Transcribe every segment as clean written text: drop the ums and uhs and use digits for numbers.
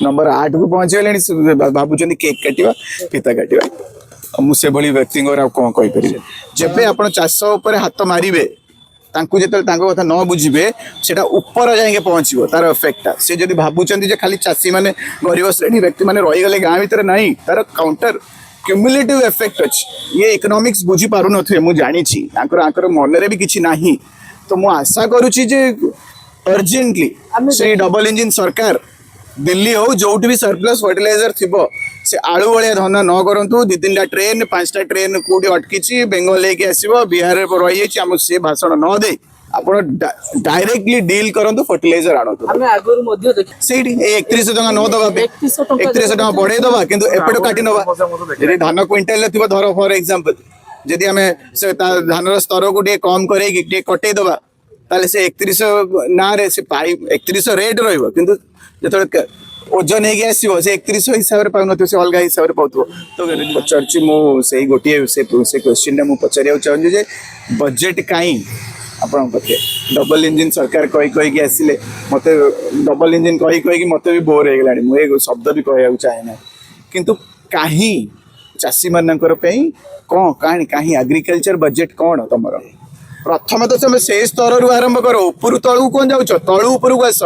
Number 8 को पहुंचे भावुं cake काटिवा फिता काटिवा मुझे व्यक्ति कौन कहीपर जब आप चाष उपर हाथ मारे जो कथा न बुझे से ऊपर जाए पहुँचो तार इफेक्टा से जब भावुं खाली चाषी मैंने गरीब श्रेणी व्यक्ति मैंने रहीगले गाँ भितर ना तार काउंटर क्यूमुलेटिव इफेक्ट अच्छी ये इकोनॉमिक्स बुझी पारु नथिबे मु जानी छी आंकर मनरे भी किछि नाही तो मु आशा करूची जे अर्जेंटली से डबल इंजिन सरकार दिल्ली हो जोट भी सरप्लस फर्टिलाइजर थिबो से आलू भाया धंदा न करंतु 2-3टा ट्रेन 5टा ट्रेन कोडी अटकीची बेंगल लेके आसीबो बिहार रे रही जाइछि हम से भाषण न दे आपण डायरेक्टली डील करंतु फर्टिलाइजर आनंतु हमें आगुर मध्य देखि सेठी 3100 टका न दबा 3100 टका बढ़े दबा किंतु एपटो काटी नबा यदि धान क्विंटल ले थिबो धर फॉर एग्जांपल यदि हमें से धान रो स्तर को कम करे कि कटे दबा ताले से 3100 ना रे से पाई 3100 रेट रहइबो किंतु जतले ओजन हे आसो से 3100 हिसाब से पाउन से अलग हिसाब से पाउथो तो पचारछि मो से गोटे से क्वेश्चन मु पचारिया चाहूँ जे बजेट कहीं आपण पाखे डबल इंजिन सरकार कही कहीकि आसिले मत डबल इंजिन कही कहीकि मत भी बोर हो गलानी मुझे शब्द भी कहूँ चाहे ना किंतु कहीं चाषी मानकर कौन कहानी कहीं एग्रीकल्चर बजेट कौन तुम प्रथम तो तुम से स्तर रु आरंभ कर ऊपर तलू कौन जाऊच तलू ऊपर को आस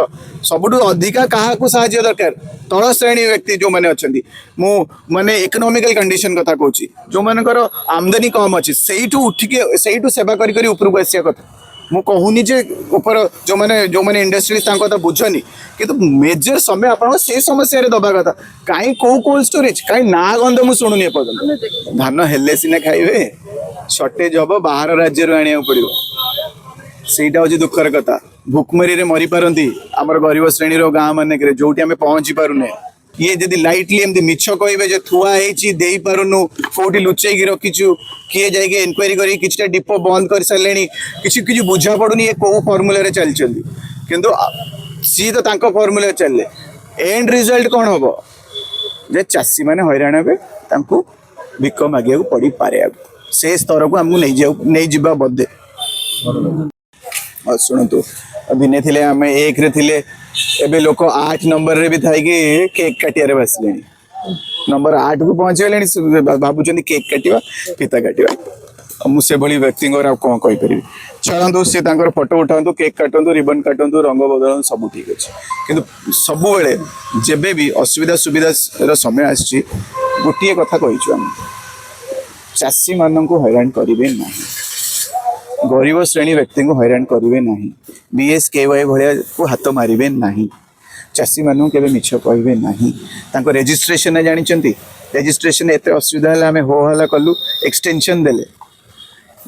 सबुठ अधिका क्या साहाय्य दरकार तल श्रेणी व्यक्ति जो मैंने अच्छा माने इकोनॉमिकल कंडीशन कथा कहूँ जो मानकर आमदनी कम अच्छी से उठिके से सेवा करी ऊपर को आसिया कथा मु कहूनी जे ऊपर जो मैंने इंडस्ट्रीज कथा बुझनी कि मेजर समय आप समस्या दबा कथा कहीं कौ कोल्ड स्टोरेज कहीं ना गंध मुझे शुणुनी एपर्तंत धान हेले सिना खाइबे शॉर्टेज हम बाहर राज्य आने पड़ो सहीटा हूँ दुखर कथा भुकमरी मरी पारती आमर गरीब श्रेणी गाँ मानक जो आम पहुँची पारुने ये जदि लाइटली एमती मिछ कहे जो थुआ दे पारुनु कौटी लुचेक रखीचु किए जाए इनक्वारी कर किसी डिपो बंद कर सारे किसी बुझा पड़ुनी ये कौ फर्मुला चलती किंतु सी तो फर्मुला चलले एंड रिजल्ट कौन हम जे चाषी मैंने हैरान हे भिक मागे पड़ पारे से स्तर को आमको नहीं जा बदे शुणु दिने थे आम 1 रे थिले एबे लोक 8 नंबर रे भी थाई कि केक काटिया बसले नंबर 8 को पहुंचे भावुं केक काटिवा फिता काटिवा मुझे व्यक्ति कौन कहीपर चलतु सी फोटो उठातु केक काटतु रिबन काटतु रंग बदल सब ठीक अच्छे किंतु सब बेले जेबे भी असुविधा सुविधा समय आसी गोटे कथा कहीचु आम चाषी मान को हैरान करेंगे ना गरीब श्रेणी व्यक्ति को हैरान करेंगे ना BSKY भाया को हाथ मारे ना चाषी मानू के मिछ कहे ना रेजिस्ट्रेशन जानते रेजिस्ट्रेशन एत असुविधा है आम हो हल्ला कलु एक्सटेंशन देले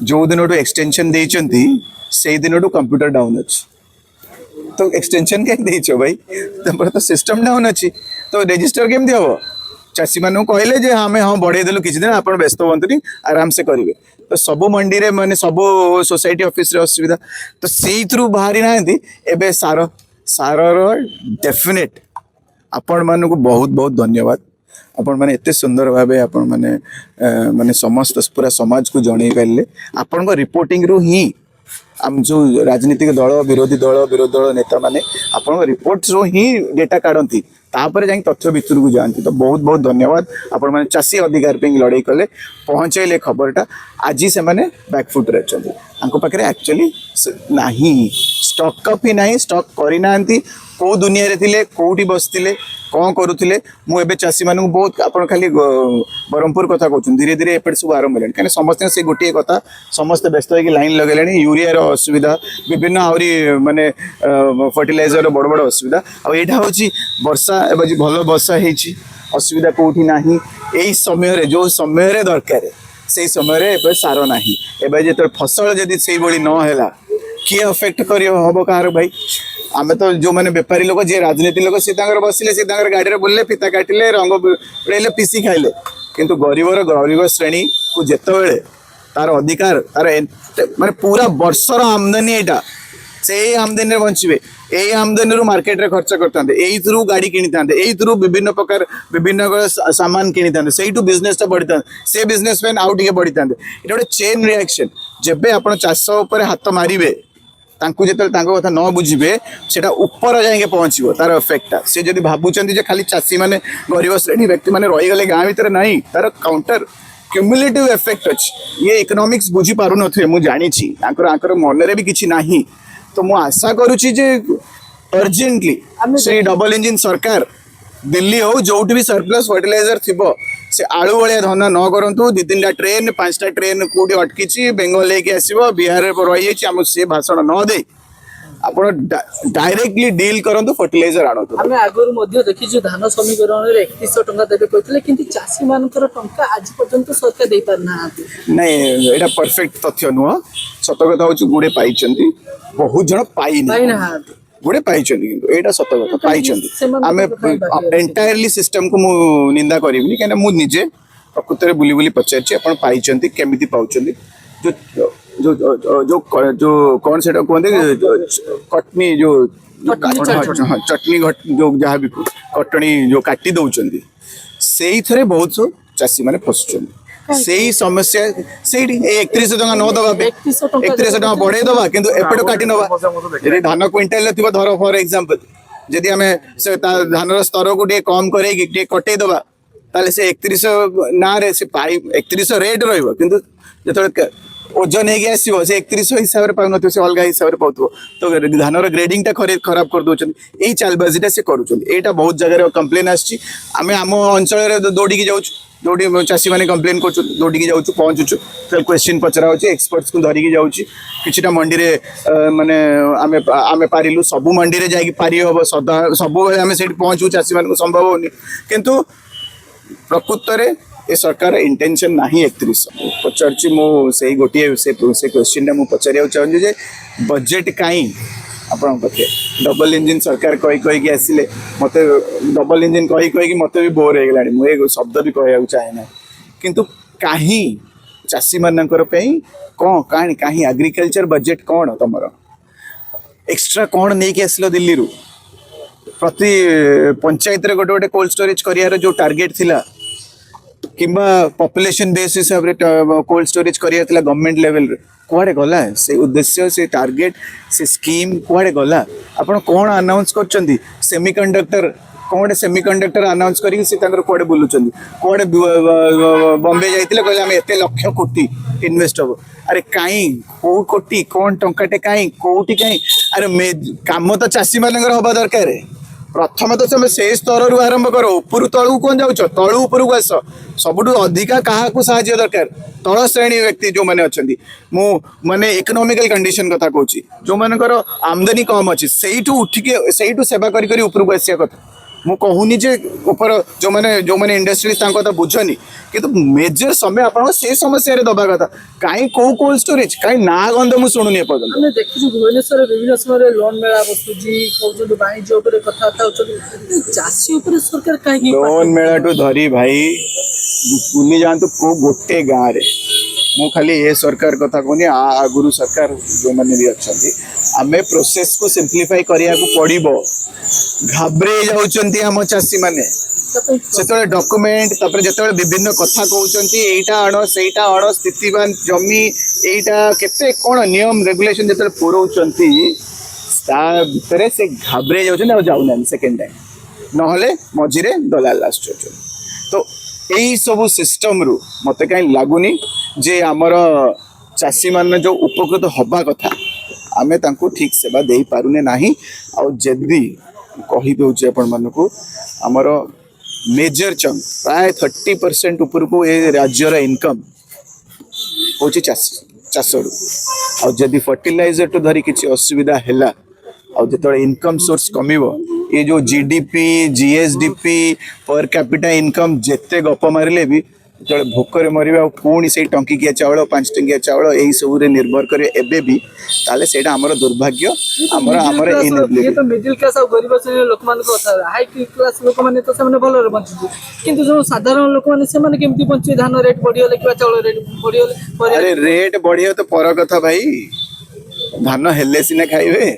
जो दिन एक्सटेंशन देइचंती से दिन कंप्यूटर डाउन अच्छी तो एक्सटेंशन क्या भाई तुम तो सिस्टम डाउन अच्छी तो रेजिस्टर केमती हम चाषी मान कहले जे आम हाँ बढ़े देलु किसी दिन आप व्यस्त हूँ आराम से करेंगे तो सबू मंडी रे माने सबू सोसाइटी ऑफिस रे असुविधा तो से बाहरी ना एबे सार सार डेफिनेट आपण मान को बहुत बहुत धन्यवाद आपण मैंने एत सुंदर भाव आपण मैंने माने समस्त पूरा समाज को जन पारे आपण रिपोर्टिंग रु ही आम जो राजनीतिक दल विरोधी दल नेता माने आपण रिपोर्ट्स रो ही डेटा काढ़ती तापर जाए तथ्य भितर को जाती तो बहुत बहुत धन्यवाद आपण मैंने चाषी अधिकार पे लड़ाई कले पहुँचैले खबरटा आज से मैंने बैकफुट रे अच्छा पाखे एक्चुअली ना स्टॉक अप ही ना स्टॉक करना कौ दुनिया रे थिले कौटी बसते कौन करुले मुझे चाषी मान बहुत आप खाली ब्रह्मपुर कथा कहूँ धीरे धीरे एपटे सब आरंभ है कहीं समस्त से गोटे कथा समस्त व्यस्त हो लाइन लगे यूरिया असुविधा विभिन्न आहरी माने फर्टिलाइजर बड़ बड़ असुविधा आईटा हूँ वर्षा एवं भल वर्षा होती असुविधा कौटी ना यही समय जो समय दरकार से समय सार ना एवं जो फसल जदि से नहला किए अफेक्ट कर हम कह भाई आम तो जो मैंने बेपारी लोग जी राजनीति लोग सी बसिले सी गाड़ी में बुलले फिता काटिले रंग उड़े पीसी खाइले किंतु गरीब श्रेणी को जिते तार अधिकार तार माने पूरा वर्षर आमदनी यहाँ से आमदनी बचे यही आमदनी मार्केट रे खर्च करते यही गाड़ी किनी था यही विभिन्न प्रकार विभिन्न सामान किनी था से बिजनेस बढ़ी था से बिजनेसमैन आउ टे बढ़ी था ये गोटे चेन रिएक्शन जब आप चाष उपर हाथ मारे तांकु जेतल तांको कथा न बुझिबे सेटा ऊपर जाएंगे पहुंचबो तार इफेक्टटा से जदी भाबुचंदी जे खाली चासी माने गरीब श्रेणी व्यक्ति माने रही गले गां भीतर नाही तार काउंटर क्यूमुलेटिव इफेक्ट अछि ये इकोनॉमिक्स बुझी पारु नथे मु जानि छी आकर मनरे भी किछि नाही तो मु आशा करूची जे अर्जेंटली से डबल इंजिन सरकार दिल्ली हो जोट भी सरप्लस फर्टिलाइजर थिबो से आलू भाया धंदा न करंतु 2-3टा ट्रेन 5टा ट्रेन कोडी अटकीची बेंगल लेके आसीबो बिहार रे रही जाइछि हम से भाषण न दे आपण डायरेक्टली डील करंतु फर्टिलाइजर आनतु हमें आगुर मध्य देखिछु धान समीकरण रे 3100 टंका देबे कहथिले किंतु चासी मानकर टंका आज पर्यंत सरकार दे पार ना नहीं एटा परफेक्ट तथ्य नुह सत कथा होची गुडे पाइचंती बहुत जण पाई ना गुडे पाइचंती किंतु एटा सत कथा पाइचंती आमे एंटायरली सिस्टम को मु निंदा करिवनी केना मु निजे प्रकृତରେ बुली बुली पचारछि आपण पाइचंती केमिति पाउचंती जो जो जो जो कौन सेटा कहते कटनी जो चटनी जो जहाँ भी कटनी जो काटी दौरान से ही बहुत सो चाषी मैंने फसुच्च से समस्या से 3100 टका न दबा 3100 टका बढ़े दबा किंतु एपटे काटी नबा यदि धान क्विंटाल थी धर फॉर एग्जांपल जदि आम से धान स्तर को कम कर कटे दबा ताले से 3100 ना रे से 3100 रेट रहिबो किंतु जतले ओजन है आसो से 3100 हिसाब से पाऊन से अलग हिसाब से पाथो तो धान ग्रेडिंग खराब कर दौरान यही चालबाजीटा से करुँचा बहुत जगह कंप्लेन आम आम अंचल दौड़ी जाऊँ दौड़ी चाषी मैंने कंप्लेन कर दौड़ी जाऊँ पहुँचुचु क्वेश्चन पचरा हो एक्सपर्ट्स को धरिकी जाऊँ किछिटा मंडी रे माने आमे आमे पारिलु सबु मंडी रे जाई पारि हो सदा सबु आमे सेठी पहुँचू चाषी मान संभव होनी किंतु प्रकृत में ये सरकार इंटेंशन नाही 3100 पचारछि मो से गोटे से क्वेश्चन मु पचारिया चाहूँ जे बजेट कहीं आपण पाखे डबल इंजिन सरकार कही कहीकि आसिले मते डबल इंजिन कही कहीकि मते भी बोर हो गलानी मु ए शब्द भी कहया चाहे ना किंतु काहे चाषी मानकर पई कोन काहे काहे एग्रीकल्चर बजेट कोन तमरो एक्स्ट्रा कोन नै कि आसिलो दिल्ली रु प्रति पंचायत रे गोटे गोटे कोल्ड स्टोरेज करियार जो टारगेट थिला किंबा पॉपुलेशन बेस हिसाब रे कोल्ड स्टोरेज करिया थिला गवर्नमेंट लेवल रे कुआडे गला से उद्देश्य से टारगेट से स्कीम कुआडे गला आपण कोन अनाउंस करचंदी सेमीकंडक्टर कोन सेमीकंडक्टर अनाउंस करी से तांकर कुआडे बोलुचंदी कुआडे बॉम्बे जाइतिले कहले हम एते लाख कोटी इन्वेस्ट हो अरे काई को कोटी कोन टंकाटे काई कोटी काई अरे काम तो चासी मानकर हबा दरकार प्रथम तो तुम से स्तर रु आरंभ कर ऊपर तलू कौन जाऊच तलू ऊपर को आस सबुठ अधिका क्या साहाय्य दरकार तल श्रेणी व्यक्ति जो मैंने अच्छा मु माने इकोनॉमिकल कंडीशन कथा कहूँ जो मानकर आमदनी कम अच्छी से उठिके से सेवा करी ऊपर को आसिया कथा मु कहूनी जे ऊपर जो मैंने इंडस्ट्रीज कथा बुझनी किंतु मेजर समय आप से समस्या रे दबा कथा कहीं कौ कोल्ड स्टोरेज कहीं ना गंध मुझे शुणुनी एपर्तंत ଆମେ ଦେଖିଛୁ ଭୁବନେଶ୍ୱରରେ ବିଭିନ୍ନ ସମୟରେ ଲୋନ୍ ମେଳା ବସୁଛି କହୁଛନ୍ତି ବାଣିଜ୍ୟ ଉପରେ କଥାବାର୍ତ୍ତା ହଉଛନ୍ତି ଚାଷୀ ଉପରେ ସରକାର କାହିଁକି लोन मेला टू धरी भाई बुली जातु को गोटे गाँव रे मु खाली ये सरकार कथा कहनी आगुरु सरकार जो मैंने भी अच्छा आमे प्रोसेस को सिंप्लीफाई करिया को पड़िबो घाबरे जाउचंती हम चासी माने से डॉक्यूमेंट तापर जेतेबेले विभिन्न कथा कहउचंती एटा अण सेटा अण स्थितिवान जमी एटा केते कोन नियम रेगुलेशन जेतेबेले पुरौचंती ता भितरे से घाबरे जाउचंती आ जाउना सेकंड टाइम नहले मझिरे दलाल लास्ट होचंती तो यही सब सिस्टम रु मते कहीं लगुनी जे आमर चाषी मान जो उपकृत हवा कथा आमे तांको ठीक सेवा दे पारुने नाही आ जदी कहि दउचे आपण मानको आमर मेजर चंक प्राय 30% ऊपर को ए राज्यर इनकम होची चाषरू आ जदी फर्टिलाइजर तो धरी किछि असुविधा हैला आ जतले इनकम सोर्स कमिवो ये जो GDP GSDP per capita income जेते गप मारिले भी जो भोकर मरवा पुणी से टंकिकिया चाउल 5 टंकिया चाउल यही सब निर्भर करे एबे भी ताले सेटा हमर दुर्भाग्य हमर ये तो मिडिल क्लास और गरीब श्रेणी लोक मान को हाई क्लास लोक माने तो सामने भलो रे बंचु किंतु जो साधारण लोक माने से माने केमती बंचु धान रेट बढ़ियो किबा चाउल रेट बढ़ियो अरे रेट बढ़ियो तो पर कथा भाई धान हेले सिना खाइबे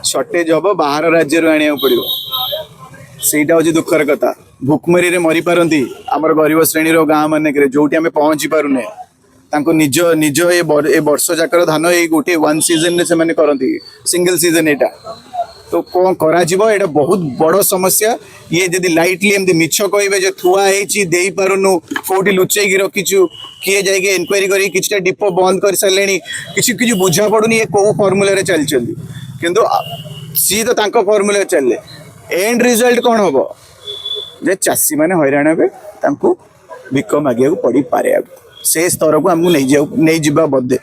शॉर्टेज हबो बाहर राज्य रो आनिया पड़िबो सेटा होची दुखर कथा भुकमरी रे मरी पारंती हमर गरीब श्रेणी रो गां माने करे जोटी हमें पहुंची पारुने ତାଙ୍କ ନିଜ ନିଜ ଏ ବର୍ଷ ଯାକର ଧାନ ଏଇ ଗୋଟିଏ ୱାନ୍ ସିଜନରେ ସେମାନେ କରନ୍ତି, ସିଙ୍ଗଲ ସିଜନ ଏଇଟା। तो कौन କରାଯିବ ଏଇଟା ବହୁତ ବଡ଼ ସମସ୍ୟା। ଇଏ ଯଦି ଲାଇଟଲି ଏମିତି ମିଛ କହିବେ ଯେ ଥୁଆ ହେଇଛି ଦେଇପାରୁନୁ, କୋଉଠି ଲୁଚେଇକି ରଖିଛୁ, କିଏ ଯାଇକି ଏନକ୍ୱାରି କରି କିଛିଟା ଡିପୋ ବନ୍ଦ କରିସାରିଲେଣି, କିଛି କିଛି ବୁଝା ପଡୁନି ଏ କୋଉ ଫର୍ମୁଲାରେ ଚାଲିଛନ୍ତି। କିନ୍ତୁ ସିଏ ତ ତାଙ୍କ ଫର୍ମୁଲାରେ ଚାଲିଲେ ଏଣ୍ଡ ରିଜଲ୍ଟ କ'ଣ ହବ ଯେ ଚାଷୀମାନେ ହଇରାଣ ହେବେ, ତାଙ୍କୁ ଭିକ ମାଗିବାକୁ ପଡ଼ିପାରେ। ସେ ସ୍ତରକୁ ଆମକୁ ନେଇଯିବା ବୋଧେ।